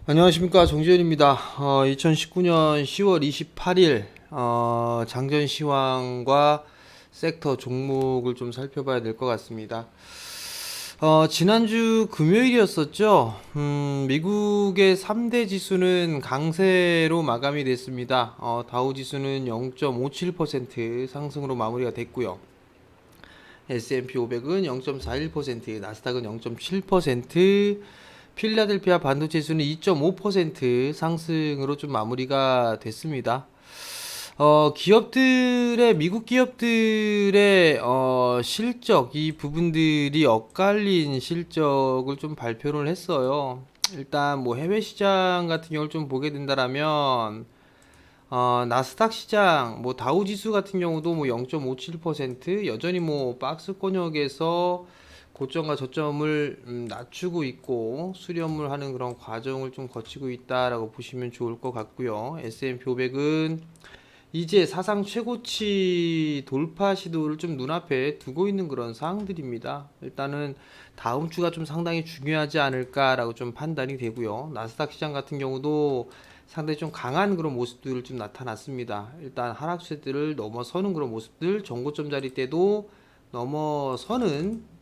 안녕하십니까, 정지현입니다. 2019년 10월 28일 장전 시황과 섹터 종목을 좀 살펴봐야 될 것 같습니다. 지난주 금요일이었었죠. 미국의 3대 지수는 강세로 마감이 됐습니다. 다우 지수는 0.57% 상승으로 마무리가 됐고요. S&P 500은 0.41%, 나스닥은 0.7%, 필라델피아 반도체 지수는 2.5% 상승으로 좀 마무리가 됐습니다. 기업들의 미국 기업들의 실적 이 부분들이 엇갈린 실적을 좀 발표를 했어요. 일단 뭐 해외 시장 같은 경우를 좀 보게 된다라면 나스닥 시장, 뭐 다우 지수 같은 경우도 뭐 0.57% 여전히 뭐 박스권역에서 고점과 저점을 낮추고 있고 수렴을 하는 그런 과정을 좀 거치고 있다라고 보시면 좋을 것 같고요. S&P 500은 이제 사상 최고치 돌파 시도를 좀 눈앞에 두고 있는 그런 상황들입니다. 일단은 다음 주가 좀 상당히 중요하지 않을까라고 좀 판단이 되고요. 나스닥 시장 같은 경우도 상당히 좀 강한 그런 모습들을 좀 나타났습니다. 일단 하락세들을 넘어서는 그런 모습들, 정고점 자리 때도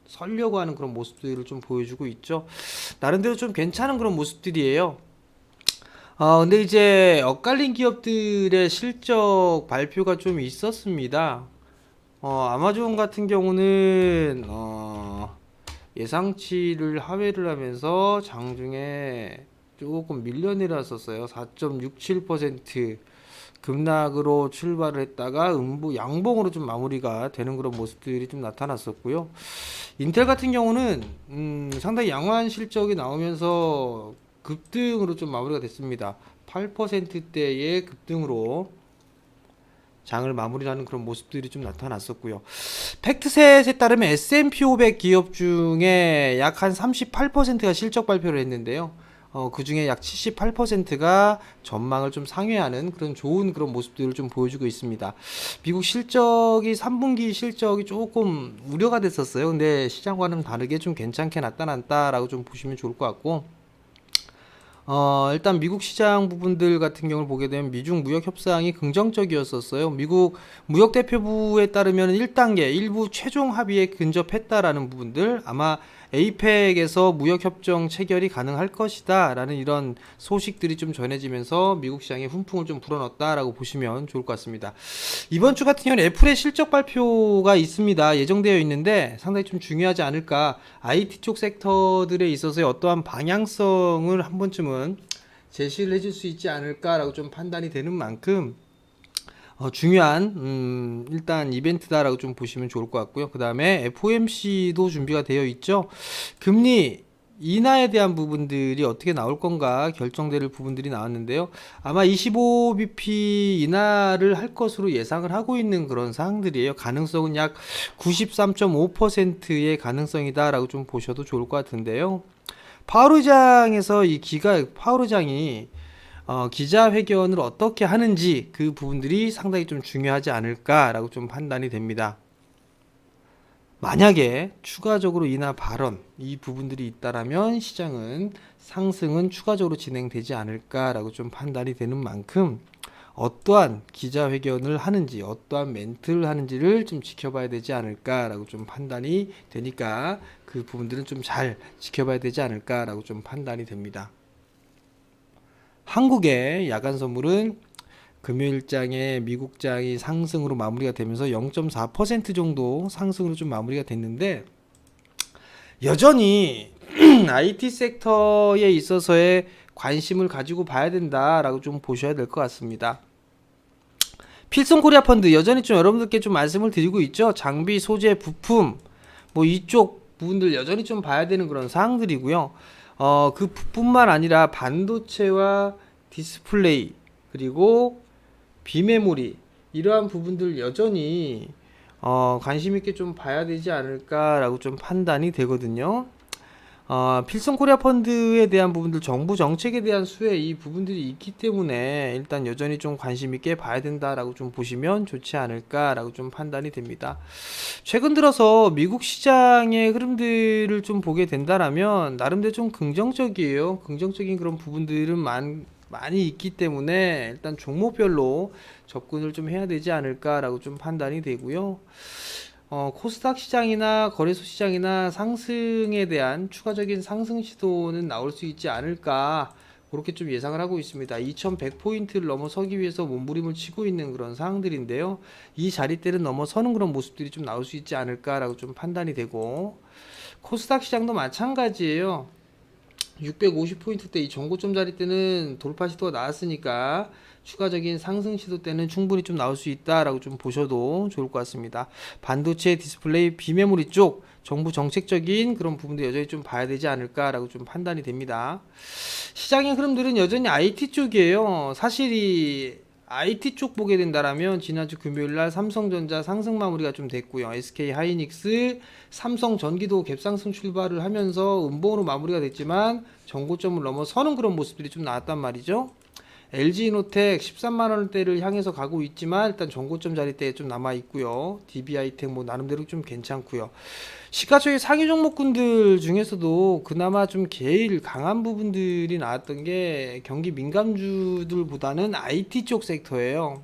설려고 하는 그런 모습들을 좀 보여주고 있죠. 나름대로 좀 괜찮은 그런 모습들이에요. 근데 이제 엇갈린 기업들의 실적 발표가 좀 있었습니다. 아마존 같은 경우는 예상치를 하회를 하면서 장중에 조금 밀려내렸었어요. 4.67% 급락으로 출발을 했다가 양봉으로 좀 마무리가 되는 그런 모습들이 좀 나타났었고요. 인텔 같은 경우는 상당히 양호한 실적이 나오면서 급등으로 좀 마무리가 됐습니다. 8%대의 급등으로 장을 마무리하는 그런 모습들이 좀 나타났었고요. 팩트셋에 따르면 S&P 500 기업 중에 약 한 38%가 실적 발표를 했는데요. 그 중에 약 78%가 전망을 좀 상회하는 그런 좋은 그런 모습들을 좀 보여주고 있습니다. 미국 실적이 3분기 실적이 조금 우려가 됐었어요. 근데 시장과는 다르게 좀 괜찮게 나타났다라고 좀 보시면 좋을 것 같고, 일단 미국 시장 부분들 같은 경우를 보게 되면 미중 무역 협상이 긍정적이었었어요. 미국 무역 대표부에 따르면 1단계 일부 최종 합의에 근접했다라는 부분들, 아마 에이펙에서 무역 협정 체결이 가능할 것이다라는 이런 소식들이 좀 전해지면서 미국 시장에 훈풍을 좀 불어넣었다라고 보시면 좋을 것 같습니다. 이번 주 같은 경우는 애플의 실적 발표가 있습니다. 예정되어 있는데 상당히 좀 중요하지 않을까. IT 쪽 섹터들에 있어서의 어떠한 방향성을 한 번쯤은 제시를 해줄 수 있지 않을까라고 좀 판단이 되는 만큼 중요한 일단 이벤트다라고 좀 보시면 좋을 것 같고요. 그 다음에 FOMC도 준비가 되어 있죠. 금리 인하에 대한 부분들이 어떻게 나올 건가 결정될 부분들이 나왔는데요. 아마 25bp 인하를 할 것으로 예상을 하고 있는 그런 사항들이에요. 가능성은 약 93.5%의 가능성이다라고 좀 보셔도 좋을 것 같은데요. 파월 의장에서 파월 의장이 기자회견을 어떻게 하는지 그 부분들이 상당히 좀 중요하지 않을까라고 좀 판단이 됩니다. 만약에 추가적으로 인하 발언 이 부분들이 있다라면 시장은 상승은 추가적으로 진행되지 않을까라고 좀 판단이 되는 만큼 어떠한 기자회견을 하는지 어떠한 멘트를 하는지를 좀 지켜봐야 되지 않을까라고 좀 판단이 되니까 그 부분들은 좀 잘 지켜봐야 되지 않을까라고 좀 판단이 됩니다. 한국의 야간 선물은 금요일장에 미국장이 상승으로 마무리가 되면서 0.4% 정도 상승으로 좀 마무리가 됐는데 여전히 IT 섹터에 있어서의 관심을 가지고 봐야 된다라고 좀 보셔야 될 것 같습니다. 필승 코리아 펀드 여전히 좀 여러분들께 좀 말씀을 드리고 있죠. 장비, 소재, 부품 뭐 이쪽 부분들 여전히 좀 봐야 되는 그런 사항들이고요. 그 부분만 아니라 반도체와 디스플레이 그리고 비메모리 이러한 부분들 여전히 관심 있게 좀 봐야 되지 않을까라고 좀 판단이 되거든요. 필성 코리아 펀드에 대한 부분들, 정부 정책에 대한 수혜, 이 부분들이 있기 때문에 일단 여전히 좀 관심 있게 봐야 된다라고 좀 보시면 좋지 않을까라고 좀 판단이 됩니다. 최근 들어서 미국 시장의 흐름들을 좀 보게 된다라면 나름대로 좀 긍정적이에요. 긍정적인 그런 부분들은 많이 있기 때문에 일단 종목별로 접근을 좀 해야 되지 않을까라고 좀 판단이 되고요. 코스닥 시장이나 거래소 시장이나 상승에 대한 추가적인 상승 시도는 나올 수 있지 않을까, 그렇게 좀 예상을 하고 있습니다. 2100포인트를 넘어서기 위해서 몸부림을 치고 있는 그런 상황들인데요. 이 자리대를 넘어서는 그런 모습들이 좀 나올 수 있지 않을까라고 좀 판단이 되고, 코스닥 시장도 마찬가지예요. 650포인트대 이 정고점 자리 때는 돌파 시도가 나왔으니까 추가적인 상승 시도 때는 충분히 좀 나올 수 있다라고 좀 보셔도 좋을 것 같습니다. 반도체, 디스플레이, 비메모리 쪽 정부 정책적인 그런 부분도 여전히 좀 봐야 되지 않을까라고 좀 판단이 됩니다. 시장의 흐름들은 여전히 IT 쪽이에요. 사실 이 IT 쪽 보게 된다라면 지난주 금요일날 삼성전자 상승 마무리가 좀 됐고요. SK 하이닉스, 삼성전기도 갭상승 출발을 하면서 음봉으로 마무리가 됐지만 정고점을 넘어서는 그런 모습들이 좀 나왔단 말이죠. LG이노텍 13만원대를 향해서 가고 있지만 일단 정고점 자리대에 좀 남아 있고요. DB하이텍 뭐 나름대로 좀 괜찮고요. 시가총액 상위 종목군들 중에서도 그나마 좀 제일 강한 부분들이 나왔던 게 경기 민감주들보다는 IT 쪽 섹터예요.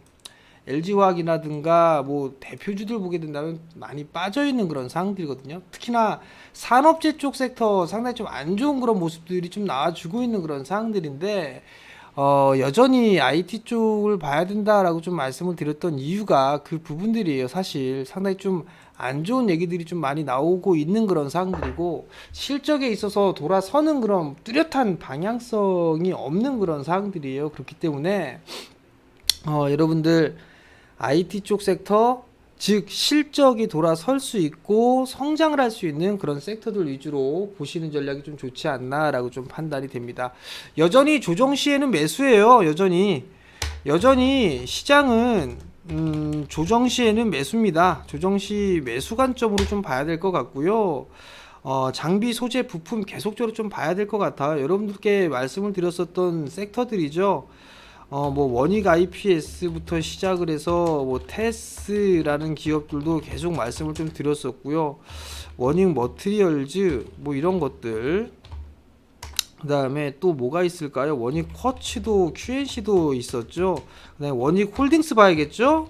LG화학이라든가 뭐 대표주들 보게 된다면 많이 빠져있는 그런 상황들이거든요. 특히나 산업재 쪽 섹터 상당히 좀 안 좋은 그런 모습들이 좀 나와주고 있는 그런 상황들인데, 여전히 IT 쪽을 봐야 된다라고 좀 말씀을 드렸던 이유가 그 부분들이에요. 사실 상당히 좀 안 좋은 얘기들이 좀 많이 나오고 있는 그런 상황들이고, 실적에 있어서 돌아서는 그런 뚜렷한 방향성이 없는 그런 상황들이에요. 그렇기 때문에 여러분들 IT 쪽 섹터, 즉 실적이 돌아설 수 있고 성장을 할 수 있는 그런 섹터들 위주로 보시는 전략이 좀 좋지 않나라고 좀 판단이 됩니다. 여전히 조정 시에는 매수예요. 여전히 시장은 조정 시에는 매수입니다. 조정 시 매수 관점으로 좀 봐야 될 것 같고요. 장비, 소재, 부품 계속적으로 좀 봐야 될 것 같아요. 여러분들께 말씀을 드렸었던 섹터들이죠. 뭐 원익 IPS부터 시작을 해서 뭐 테스라는 기업들도 계속 말씀을 좀 드렸었고요. 원익 머티리얼즈 뭐 이런 것들, 그 다음에 또 뭐가 있을까요? 원익 쿼츠도 QNC도 있었죠. 그 다음에 원익 홀딩스 봐야겠죠.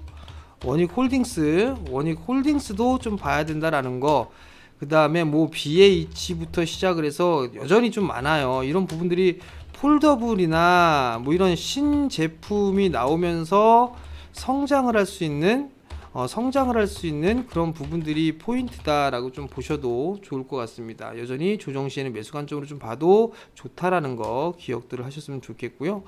원익 홀딩스도 좀 봐야 된다라는 거. 그 다음에 뭐 BH부터 시작을 해서 여전히 좀 많아요. 이런 부분들이 폴더블이나 뭐 이런 신제품이 나오면서 성장을 할 수 있는 그런 부분들이 포인트다라고 좀 보셔도 좋을 것 같습니다. 여전히 조정 시에는 매수 관점으로 좀 봐도 좋다라는 거 기억들을 하셨으면 좋겠고요.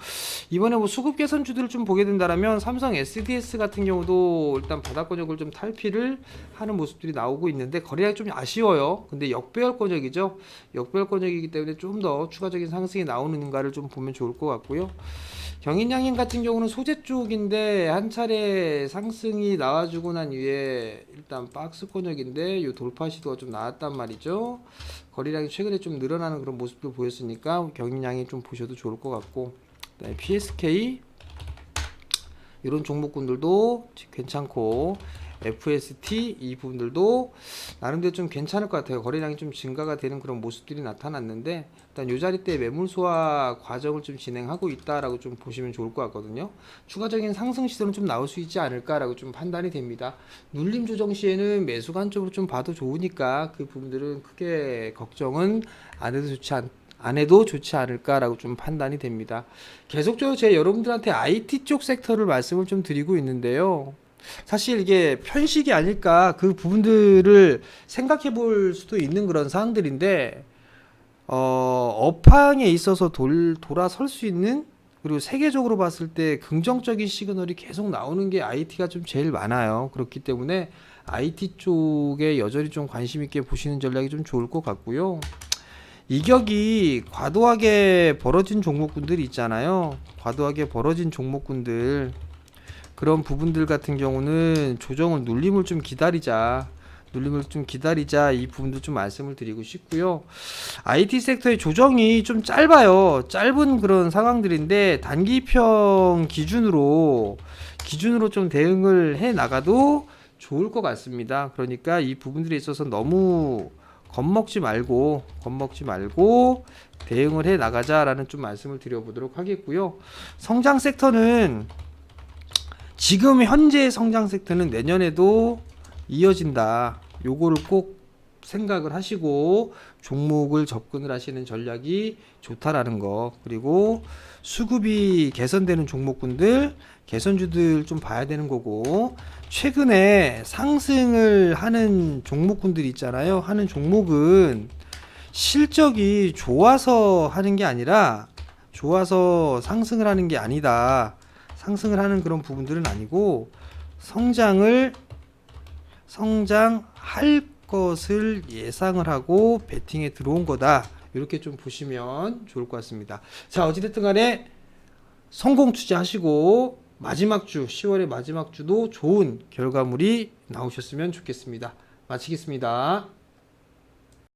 이번에 뭐 수급 개선주들을 좀 보게 된다면 삼성 SDS 같은 경우도 일단 바닥권역을 좀 탈피를 하는 모습들이 나오고 있는데 거래량이 좀 아쉬워요. 근데 역배열권역이죠. 역배열권역이기 때문에 좀 더 추가적인 상승이 나오는가를 좀 보면 좋을 것 같고요. 경인양인 같은 경우는 소재 쪽인데 한 차례 상승이 나와주고 난 이후에 일단 박스권역인데 이 돌파 시도가 좀 나왔단 말이죠. 거래량이 최근에 좀 늘어나는 그런 모습도 보였으니까 경인양인 좀 보셔도 좋을 것 같고, 그다음에 PSK 이런 종목군들도 괜찮고, FST 이 부분들도 나름대로 좀 괜찮을 것 같아요. 거래량이 좀 증가가 되는 그런 모습들이 나타났는데 일단 요 자리 때 매물 소화 과정을 좀 진행하고 있다라고 좀 보시면 좋을 것 같거든요. 추가적인 상승 시도는 좀 나올 수 있지 않을까라고 좀 판단이 됩니다. 눌림 조정 시에는 매수 관점으로 좀 봐도 좋으니까 그 부분들은 크게 걱정은 안 해도 좋지 않을까라고 좀 판단이 됩니다. 계속적으로 제 여러분들한테 IT 쪽 섹터를 말씀을 좀 드리고 있는데요. 사실 이게 편식이 아닐까, 그 부분들을 생각해 볼 수도 있는 그런 사항들인데, 업황에 있어서 돌아설 수 있는, 그리고 세계적으로 봤을 때 긍정적인 시그널이 계속 나오는 게 IT가 좀 제일 많아요. 그렇기 때문에 IT 쪽에 여전히 좀 관심 있게 보시는 전략이 좀 좋을 것 같고요. 이격이 과도하게 벌어진 종목군들이 있잖아요. 과도하게 벌어진 종목군들, 그런 부분들 같은 경우는 조정을 눌림을 좀 기다리자. 눌림을 좀 기다리자, 이 부분도 좀 말씀을 드리고 싶고요. IT 섹터의 조정이 좀 짧아요. 짧은 그런 상황들인데 단기평 기준으로 좀 대응을 해 나가도 좋을 것 같습니다. 그러니까 이 부분들에 있어서 너무 겁먹지 말고 대응을 해 나가자라는 좀 말씀을 드려보도록 하겠고요. 성장 섹터는 지금 현재의 성장 섹터는 내년에도 이어진다. 요거를 꼭 생각을 하시고 종목을 접근을 하시는 전략이 좋다라는 거. 그리고 수급이 개선되는 종목군들, 개선주들 좀 봐야 되는 거고, 최근에 상승을 하는 종목군들 있잖아요. 하는 종목은 실적이 좋아서 하는 게 아니라, 좋아서 상승을 하는 게 아니다. 상승을 하는 그런 부분들은 아니고 성장할 것을 예상을 하고 베팅에 들어온 거다. 이렇게 좀 보시면 좋을 것 같습니다. 자, 어찌됐든 간에 성공 투자하시고 마지막 주, 10월의 마지막 주도 좋은 결과물이 나오셨으면 좋겠습니다. 마치겠습니다.